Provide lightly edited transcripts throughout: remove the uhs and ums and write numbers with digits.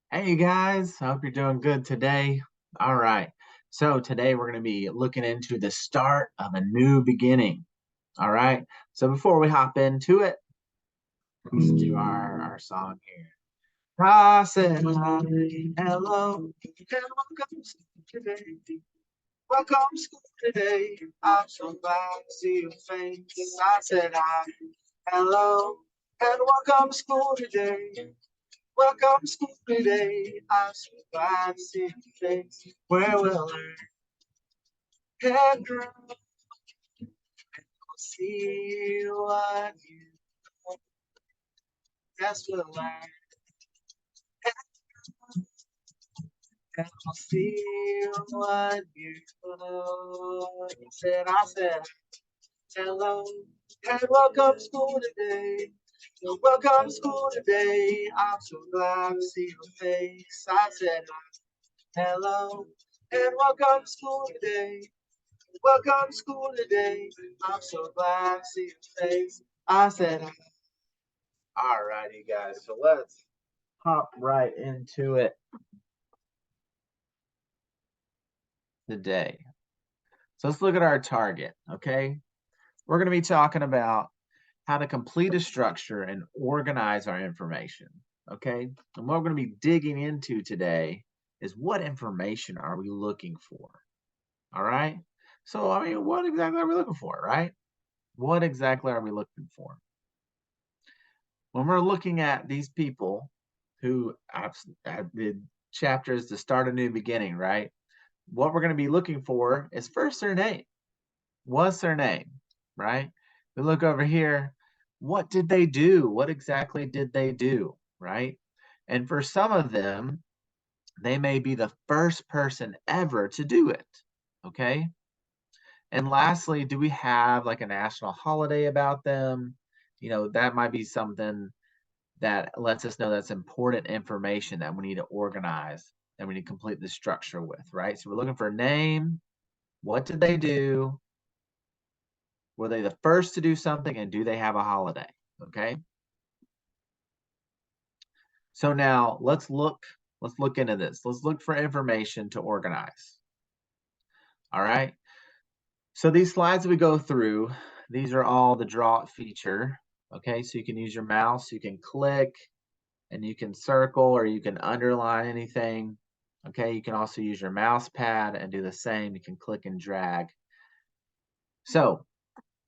Hey guys, hope you're doing good today. All right, so today we're going to be looking into the start of a new beginning. All right, so before we hop into it, let's do our song here. I said hi, hello, and welcome to school today. Welcome to school today. I'm so glad to see your face. I said hi, hello, and welcome to school today. Welcome to school today. I'm so glad to see your face. Where we'll learn and grow. We'll see what you know. Yes, we'll learn and we'll see what you know. I said, hello and welcome to school today. Welcome to school today. I'm so glad to see your face. I said, hello and welcome to school today. Welcome to school today. I'm so glad to see your face. I said, all righty, guys. So let's hop right into it today. So let's look at our target, okay? We're going to be talking about how to complete a structure and organize our information, okay? And what we're going to be digging into today is what information are we looking for, all right? So, what exactly are we looking for, right? What exactly are we looking for? When we're looking at these people who have the chapters to start a new beginning, right? What we're going to be looking for is first their name. What's their name, right? We look over here. What did they do? What exactly did they do, right? And for some of them, they may be the first person ever to do it, okay? And lastly, do we have like a national holiday about them? That might be something that lets us know that's important information that we need to organize and we need to complete the structure with, right? So we're looking for a name. What did they do? Were they the first to do something? And do they have a holiday? Okay. So now let's look into this. Let's look for information to organize. All right. So these slides we go through, these are all the draw it feature. Okay. So you can use your mouse, you can click, and you can circle or you can underline anything. Okay, you can also use your mouse pad and do the same. You can click and drag. So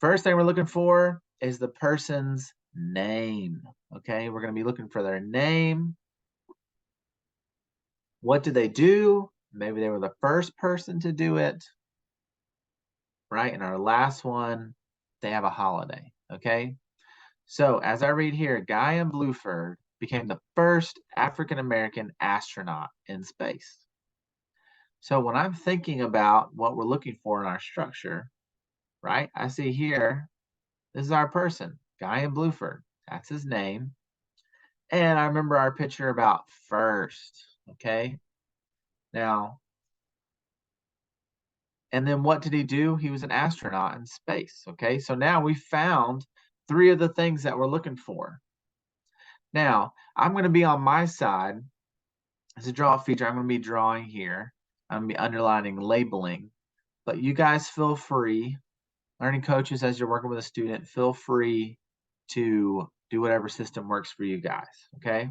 first thing we're looking for is the person's name. Okay, we're going to be looking for their name. What did they do? Maybe they were the first person to do it, right? And our last one, they have a holiday. Okay, so as I read here, Guy Bluford became the first African American astronaut in space. So when I'm thinking about what we're looking for in our structure, right, I see here, this is our person, Guy Bluford. That's his name. And I remember our picture about first, okay? Now, and then what did he do? He was an astronaut in space, okay? So now we found three of the things that we're looking for. Now, I'm going to be on my side. As a draw feature, I'm going to be drawing here. I'm going to be underlining, labeling. But you guys feel free, learning coaches, as you're working with a student, feel free to do whatever system works for you guys, okay?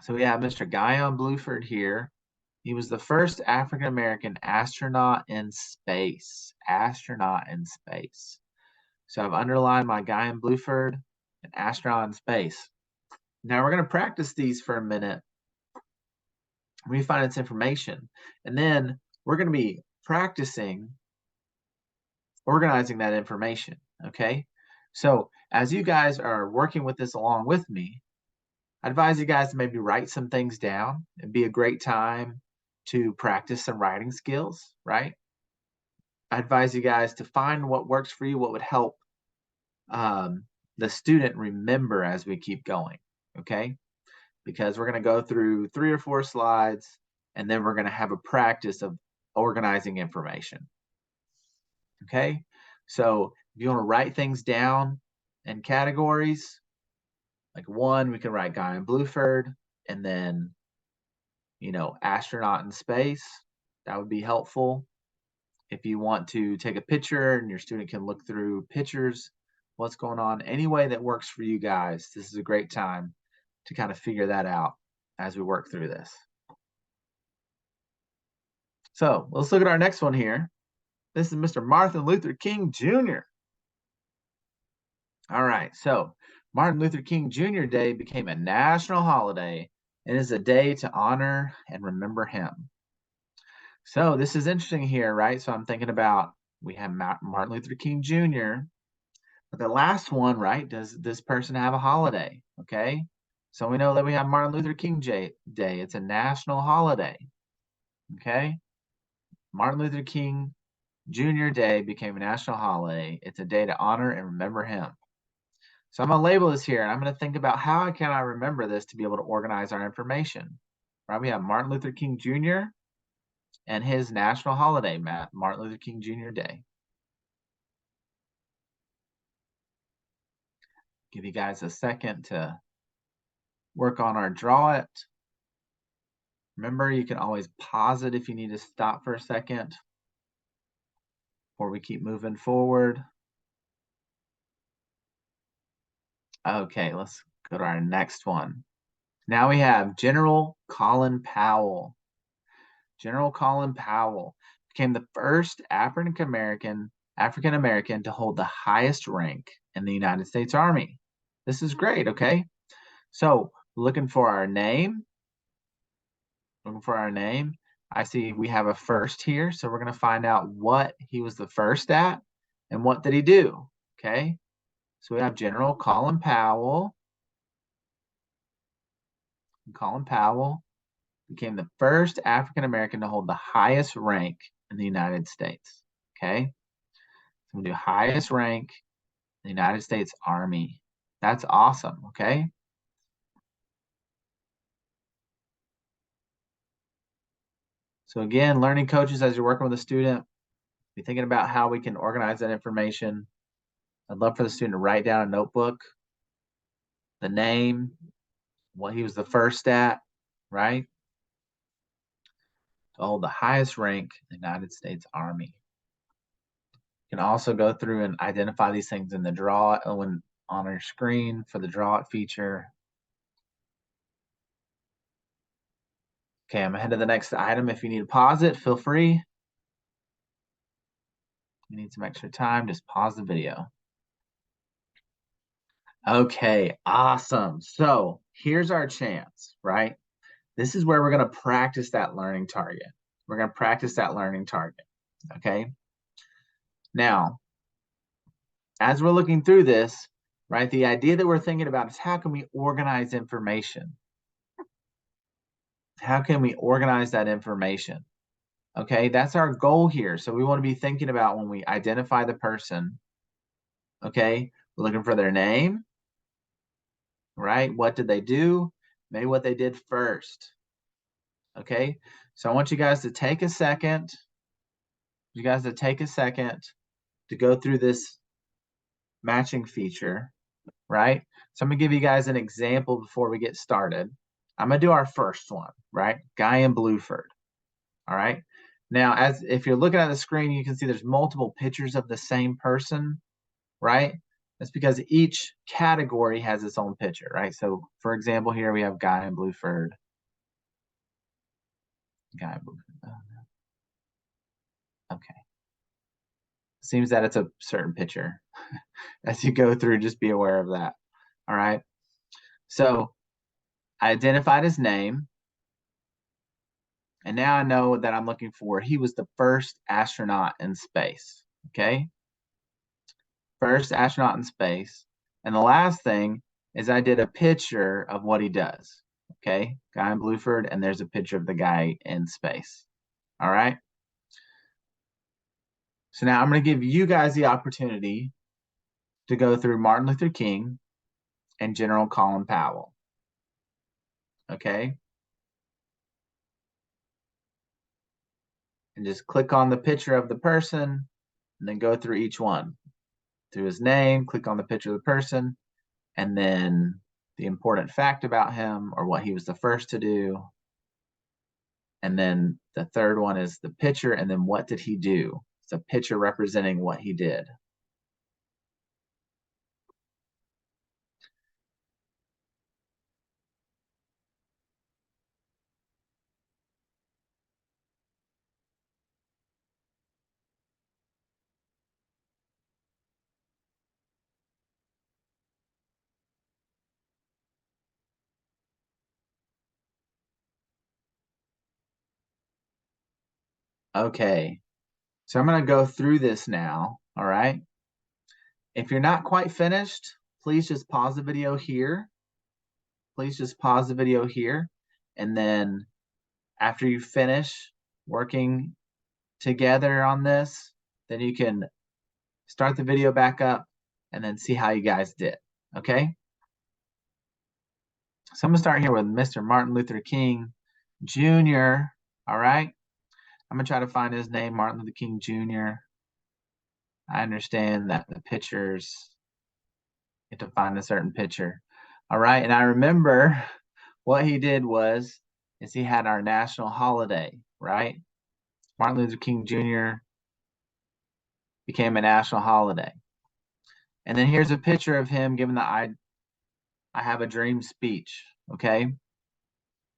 So we have Mr. Guyon Bluford here. He was the first African-American astronaut in space. Astronaut in space. So I've underlined my Guyon Bluford, an astronaut in space. Now we're going to practice these for a minute. We find its information. And then we're going to be practicing organizing that information, okay? So as you guys are working with this along with me, I advise you guys to maybe write some things down. It'd be a great time to practice some writing skills, right? I advise you guys to find what works for you, what would help the student remember as we keep going, okay? Because we're going to go through 3 or 4 slides, and then we're going to have a practice of organizing information, okay? So if you want to write things down in categories, like 1, we can write Guy Bluford. and then, astronaut in space. That would be helpful. If you want to take a picture and your student can look through pictures, what's going on, any way that works for you guys, this is a great time to kind of figure that out as we work through this. So let's look at our next one here. This is Mr. Martin Luther King Jr. All right, so Martin Luther King Jr. Day became a national holiday and is a day to honor and remember him. So this is interesting here, right? So I'm thinking about, we have Martin Luther King Jr., but the last one, right? Does this person have a holiday? Okay, so we know that we have Martin Luther King Day. It's a national holiday. Okay, Martin Luther King Jr. Day became a national holiday. It's a day to honor and remember him. So I'm going to label this here, and I'm going to think about how can I remember this to be able to organize our information. Right? We have Martin Luther King Jr. and his national holiday, Martin Luther King Jr. Day. Give you guys a second to work on our draw it. Remember, you can always pause it if you need to stop for a second before we keep moving forward. Okay, let's go to our next one. Now we have General Colin Powell. General Colin Powell became the first African American to hold the highest rank in the United States Army. This is great, okay? So looking for our name. I see we have a first here, so we're going to find out what he was the first at and what did he do, okay? So we have General Colin Powell. Colin Powell became the first African American to hold the highest rank in the United States, okay? So we do highest rank in the United States Army. That's awesome, okay? So again, learning coaches, as you're working with a student, be thinking about how we can organize that information. I'd love for the student to write down a notebook, the name, what he was the first at, right? To hold the highest rank in the United States Army. You can also go through and identify these things in the draw it on your screen for the draw it feature. Okay, I'm ahead of the next item. If you need to pause it, feel free. If you need some extra time, just pause the video. Okay, awesome. So here's our chance, right? This is where we're going to practice that learning target. We're going to practice that learning target, okay? Now, as we're looking through this, right, the idea that we're thinking about is how can we organize information? How can we organize that information? Okay, that's our goal here. So we want to be thinking about when we identify the person, okay, we're looking for their name, right? What did they do? Maybe what they did first. Okay, so I want you guys to take a second. To go through this matching feature, right? So I'm gonna give you guys an example before we get started. I'm gonna do our first one, right? Guy in Blueford. All right. Now, if you're looking at the screen, you can see there's multiple pictures of the same person, right? That's because each category has its own picture, right? So, for example, here we have Guy in Blueford. Guy in Blueford. Okay. Seems that it's a certain picture. As you go through, just be aware of that. All right. So I identified his name. And now I know that I'm looking for, he was the first astronaut in space. Okay. First astronaut in space. And the last thing is I did a picture of what he does. Okay. Guy in Blueford, and there's a picture of the guy in space. All right. So now I'm going to give you guys the opportunity to go through Martin Luther King and General Colin Powell. Okay. And just click on the picture of the person and then go through each one. Through his name, click on the picture of the person, and then the important fact about him or what he was the first to do. And then the third one is the picture, and then what did he do? It's a picture representing what he did. Okay, so I'm going to go through this now, all right? If you're not quite finished, please just pause the video here. Please just pause the video here. And then after you finish working together on this, then you can start the video back up and then see how you guys did, okay? So I'm going to start here with Mr. Martin Luther King Jr., all right? I'm going to try to find his name, Martin Luther King Jr. I understand that the pictures, you have to find a certain picture. All right, and I remember what he did is he had our national holiday, right? Martin Luther King Jr. became a national holiday. And then here's a picture of him giving the I have a dream speech, okay?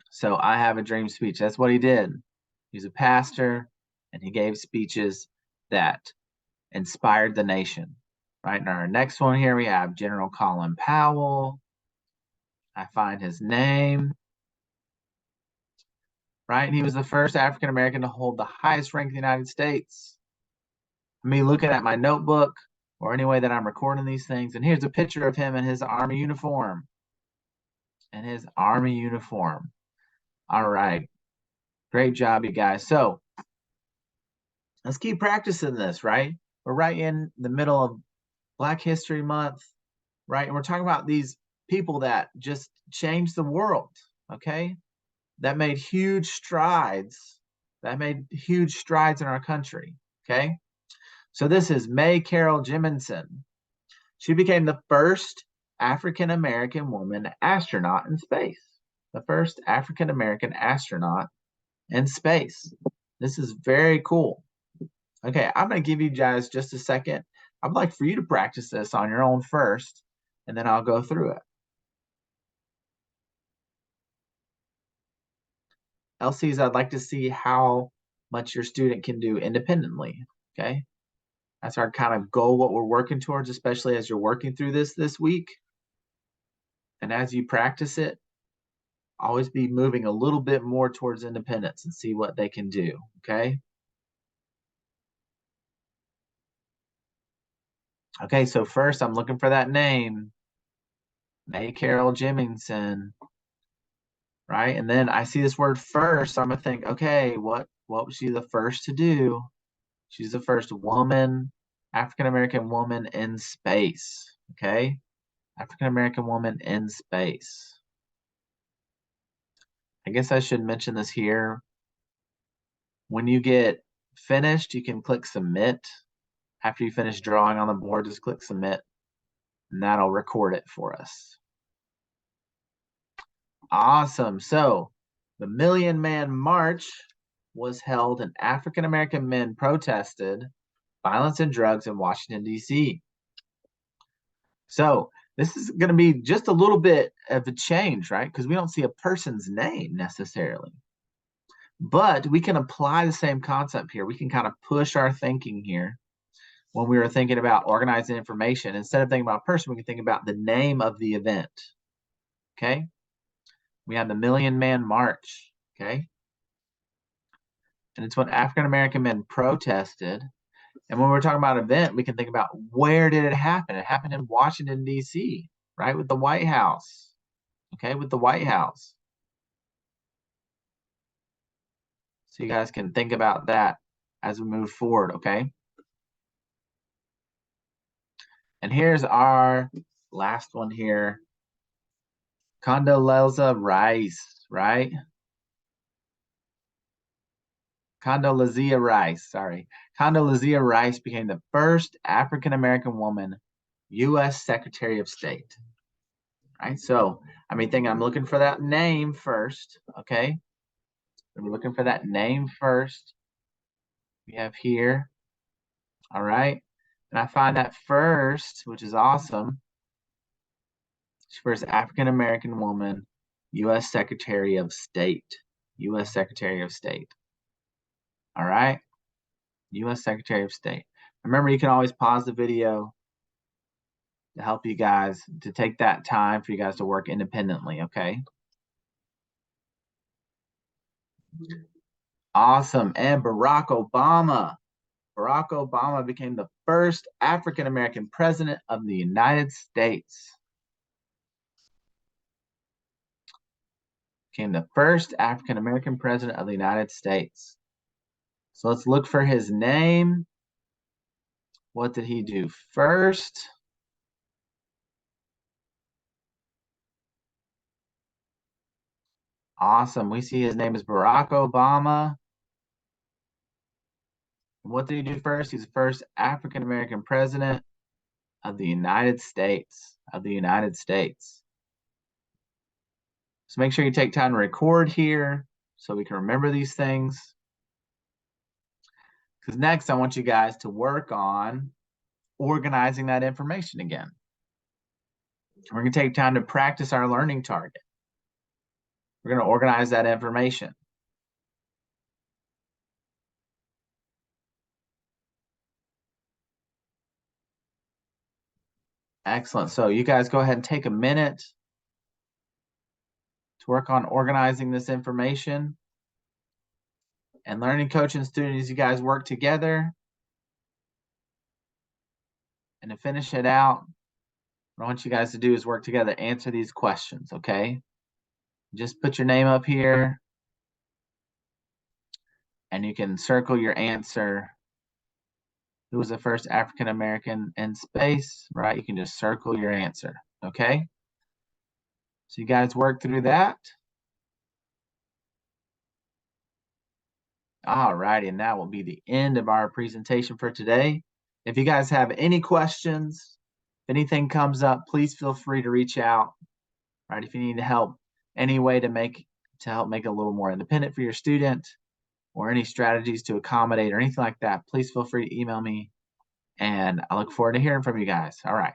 So I have a dream speech. That's what he did. He's a pastor, and he gave speeches that inspired the nation, right? And our next one here, we have General Colin Powell. I find his name, right? And he was the first African-American to hold the highest rank in the United States. Me looking at my notebook or any way that I'm recording these things, and here's a picture of him in his Army uniform. All right. Great job, you guys. So let's keep practicing this, right? We're right in the middle of Black History Month, right? And we're talking about these people that just changed the world, okay? That made huge strides. That made huge strides in our country, okay? So this is May Carol Jemison. She became the first African-American woman astronaut in space. The first African-American astronaut in space. This is very cool. Okay, I'm going to give you guys just a second. I'd like for you to practice this on your own first, and then I'll go through it. LCs, I'd like to see how much your student can do independently, okay? That's our kind of goal, what we're working towards, especially as you're working through this week. And as you practice it, always be moving a little bit more towards independence and see what they can do, okay? Okay, so first I'm looking for that name, May Carol Jemison, right? And then I see this word first, so I'm gonna think, okay, what was she the first to do? She's the first woman, African-American woman in space, okay? African-American woman in space. I guess I should mention this here. When you get finished, you can click submit. After you finish drawing on the board, just click submit, and that'll record it for us. Awesome. So the Million Man March was held, and African-American men protested violence and drugs in Washington, D.C. So this is going to be just a little bit of a change, right? Because we don't see a person's name necessarily. But we can apply the same concept here. We can kind of push our thinking here. When we were thinking about organizing information, instead of thinking about a person, we can think about the name of the event. Okay? We have the Million Man March. Okay? And it's when African-American men protested. And when we're talking about event, we can think about where did it happen? It happened in Washington, D.C., right? With the White House. Okay? With the White House. So you guys can think about that as we move forward, okay? And here's our last one here. Condoleezza Rice, right? Condoleezza Rice, sorry. Condoleezza Rice became the first African-American woman U.S. Secretary of State. Right, so I mean, I'm looking for that name first, okay? I'm looking for that name first. We have here, all right? And I find that first, which is awesome. First African-American woman, U.S. Secretary of State. U.S. Secretary of State. All right? U.S. Secretary of State. Remember, you can always pause the video to help you guys, to take that time for you guys to work independently, okay? Awesome. And Barack Obama. Barack Obama became the first African-American president of the United States. Became the first African-American president of the United States. So let's look for his name. What did he do first? Awesome. We see his name is Barack Obama. What did he do first? He's the first African-American president of the United States. Of the United States. So make sure you take time to record here so we can remember these things. Because next I want you guys to work on organizing that information again. We're going to take time to practice our learning target. We're going to organize that information. Excellent. So you guys go ahead and take a minute to work on organizing this information. And learning coach and students, you guys work together. And to finish it out, what I want you guys to do is work together, answer these questions, okay? Just put your name up here. And you can circle your answer. Who was the first African-American in space, right? You can just circle your answer, okay? So you guys work through that. All righty, and that will be the end of our presentation for today. If you guys have any questions, if anything comes up, please feel free to reach out, right? If you need help, any way to help make it a little more independent for your student, or any strategies to accommodate or anything like that, please feel free to email me. And I look forward to hearing from you guys. All right.